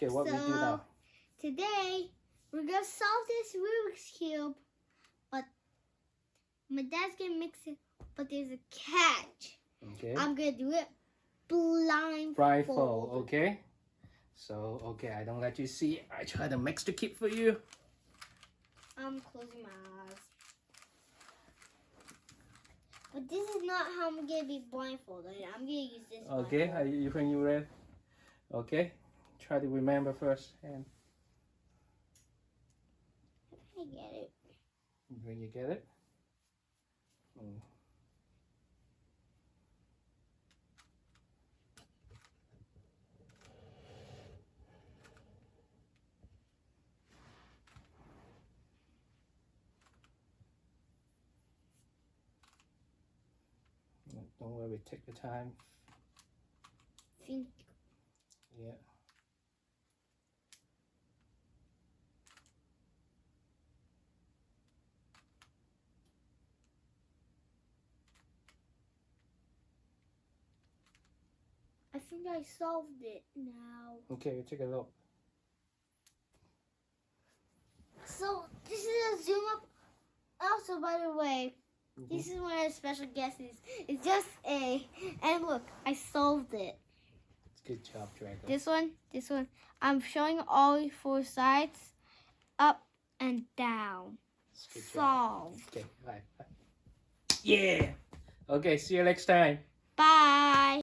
Okay, what we do now? Today, we're going to solve this Rubik's Cube. But my dad's going to mix it. But there's a catch. Okay. I'm going to do it blindfold. Blindfold, okay? So, okay, I don't let you see. I try to mix the cube for you. I'm closing my eyes. But this is not how I'm going to be blindfolded. I'm going to use this Okay, are you when you ready? Okay, try to remember first. And I get it. when you get it. Don't worry, take the time. Think. Yeah. I think I solved it now. Okay, take a look. So, this is a zoom up. Also, by the way, this is one of the special guests. It's just a, and look, I solved it. Good job, Draco. This one. I'm showing all 4 sides, up and down. Good job. Solved. Okay, bye. Yeah. Okay, see you next time. Bye.